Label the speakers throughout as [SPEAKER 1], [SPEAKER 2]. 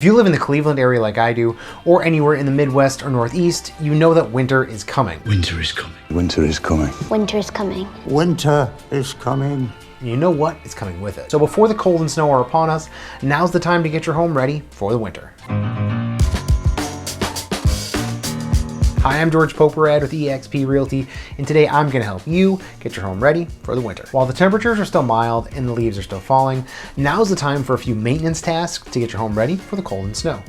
[SPEAKER 1] If you live in the Cleveland area like I do, or anywhere in the Midwest or Northeast, you know that winter is coming.
[SPEAKER 2] Winter is coming.
[SPEAKER 3] Winter is coming.
[SPEAKER 4] Winter is coming.
[SPEAKER 3] Winter is coming.
[SPEAKER 1] And you know what is coming with it. So before the cold and snow are upon us, now's the time to get your home ready for the winter. Hi, I'm George Poporad with eXp Realty, and today I'm going to help you get your home ready for the winter. While the temperatures are still mild and the leaves are still falling, now's the time for a few maintenance tasks to get your home ready for the cold and snow.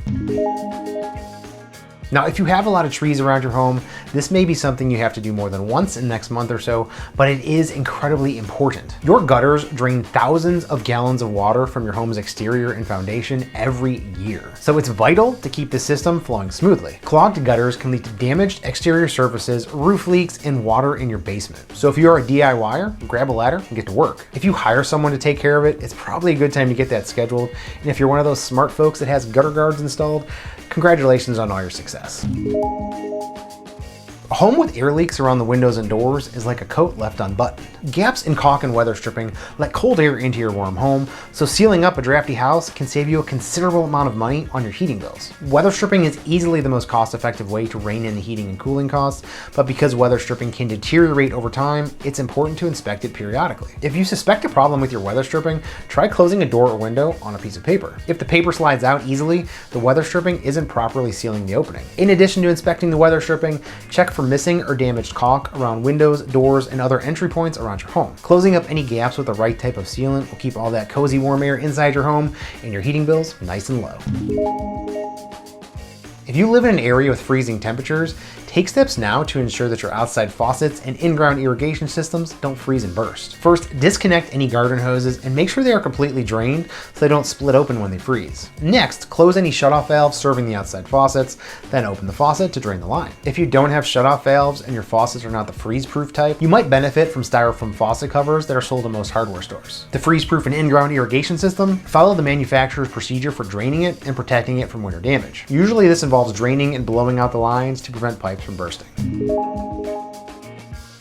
[SPEAKER 1] Now, if you have a lot of trees around your home, this may be something you have to do more than once in the next month or so, but it is incredibly important. Your gutters drain thousands of gallons of water from your home's exterior and foundation every year. So it's vital to keep the system flowing smoothly. Clogged gutters can lead to damaged exterior surfaces, roof leaks, and water in your basement. So if you're a DIYer, grab a ladder and get to work. If you hire someone to take care of it, it's probably a good time to get that scheduled. And if you're one of those smart folks that has gutter guards installed, congratulations on all your success. A home with air leaks around the windows and doors is like a coat left unbuttoned. Gaps in caulk and weather stripping let cold air into your warm home, so sealing up a drafty house can save you a considerable amount of money on your heating bills. Weather stripping is easily the most cost-effective way to rein in the heating and cooling costs, but because weather stripping can deteriorate over time, it's important to inspect it periodically. If you suspect a problem with your weather stripping, try closing a door or window on a piece of paper. If the paper slides out easily, the weather stripping isn't properly sealing the opening. In addition to inspecting the weather stripping, check for missing or damaged caulk around windows, doors, and other entry points around your home. Closing up any gaps with the right type of sealant will keep all that cozy warm air inside your home and your heating bills nice and low. If you live in an area with freezing temperatures, take steps now to ensure that your outside faucets and in-ground irrigation systems don't freeze and burst. First, disconnect any garden hoses and make sure they are completely drained so they don't split open when they freeze. Next, close any shutoff valves serving the outside faucets, then open the faucet to drain the line. If you don't have shutoff valves and your faucets are not the freeze-proof type, you might benefit from styrofoam faucet covers that are sold in most hardware stores. To freeze-proof an in-ground irrigation system, follow the manufacturer's procedure for draining it and protecting it from winter damage. Usually this involves draining and blowing out the lines to prevent pipes from bursting.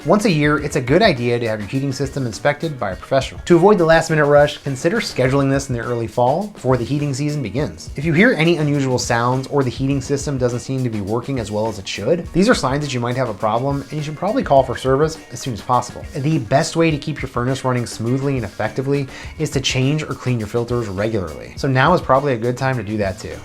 [SPEAKER 1] Once a year, it's a good idea to have your heating system inspected by a professional. To avoid the last-minute rush, consider scheduling this in the early fall before the heating season begins. If you hear any unusual sounds or the heating system doesn't seem to be working as well as it should, these are signs that you might have a problem and you should probably call for service as soon as possible. The best way to keep your furnace running smoothly and effectively is to change or clean your filters regularly. So now is probably a good time to do that too.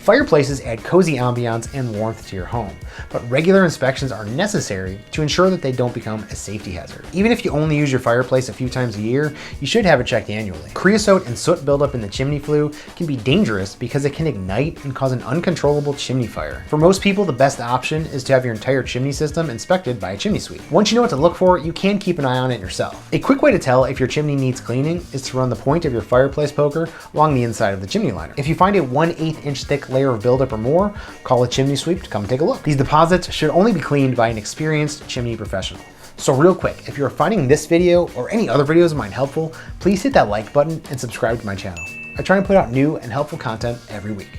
[SPEAKER 1] Fireplaces add cozy ambiance and warmth to your home, but regular inspections are necessary to ensure that they don't become a safety hazard. Even if you only use your fireplace a few times a year, you should have it checked annually. Creosote and soot buildup in the chimney flue can be dangerous because it can ignite and cause an uncontrollable chimney fire. For most people, the best option is to have your entire chimney system inspected by a chimney sweep. Once you know what to look for, you can keep an eye on it yourself. A quick way to tell if your chimney needs cleaning is to run the point of your fireplace poker along the inside of the chimney liner. If you find a 1/8 inch thick layer of buildup or more, call a chimney sweep to come take a look. These deposits should only be cleaned by an experienced chimney professional. So real quick, if you're finding this video or any other videos of mine helpful, please hit that like button and subscribe to my channel. I try and put out new and helpful content every week.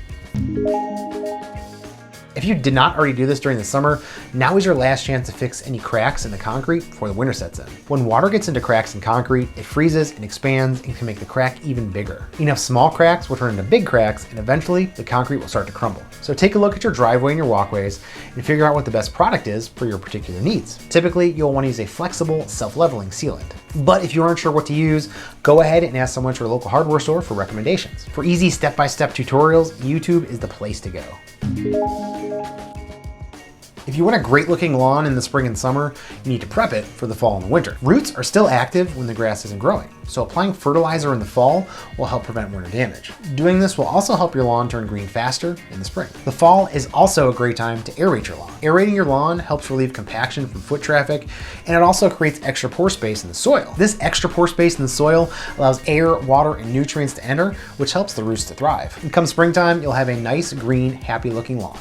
[SPEAKER 1] If you did not already do this during the summer, now is your last chance to fix any cracks in the concrete before the winter sets in. When water gets into cracks in concrete, it freezes and expands and can make the crack even bigger. Enough small cracks will turn into big cracks and eventually the concrete will start to crumble. So take a look at your driveway and your walkways and figure out what the best product is for your particular needs. Typically, you'll want to use a flexible, self-leveling sealant. But if you aren't sure what to use, go ahead and ask someone at your local hardware store for recommendations. For easy step-by-step tutorials, YouTube is the place to go. If you want a great looking lawn in the spring and summer, you need to prep it for the fall and winter. Roots are still active when the grass isn't growing, so applying fertilizer in the fall will help prevent winter damage. Doing this will also help your lawn turn green faster in the spring. The fall is also a great time to aerate your lawn. Aerating your lawn helps relieve compaction from foot traffic, and it also creates extra pore space in the soil. This extra pore space in the soil allows air, water, and nutrients to enter, which helps the roots to thrive. And come springtime, you'll have a nice, green, happy looking lawn.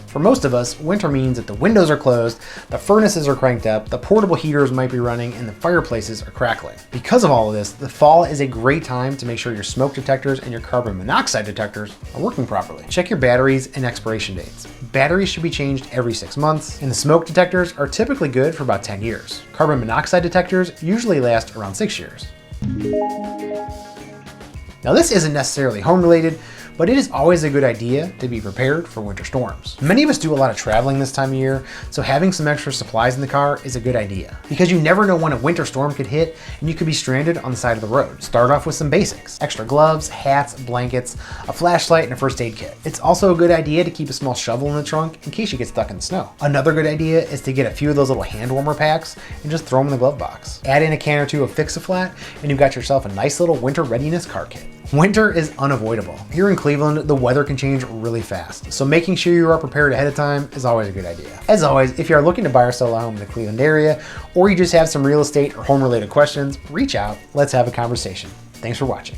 [SPEAKER 1] For most of us, winter means that the windows are closed, the furnaces are cranked up, the portable heaters might be running, and the fireplaces are crackling. Because of all of this, the fall is a great time to make sure your smoke detectors and your carbon monoxide detectors are working properly. Check your batteries and expiration dates. Batteries should be changed every 6 months, and the smoke detectors are typically good for about 10 years. Carbon monoxide detectors usually last around 6 years. Now this isn't necessarily home related, but it is always a good idea to be prepared for winter storms. Many of us do a lot of traveling this time of year, so having some extra supplies in the car is a good idea, because you never know when a winter storm could hit and you could be stranded on the side of the road. Start off with some basics: extra gloves, hats, blankets, a flashlight, and a first aid kit. It's also a good idea to keep a small shovel in the trunk in case you get stuck in the snow. Another good idea is to get a few of those little hand warmer packs and just throw them in the glove box. Add in a can or two of Fix-A-Flat and you've got yourself a nice little winter readiness car kit. Winter is unavoidable. Here in Cleveland, the weather can change really fast, so making sure you are prepared ahead of time is always a good idea. As always, if you are looking to buy or sell a home in the Cleveland area, or you just have some real estate or home related questions, reach out, let's have a conversation. Thanks for watching.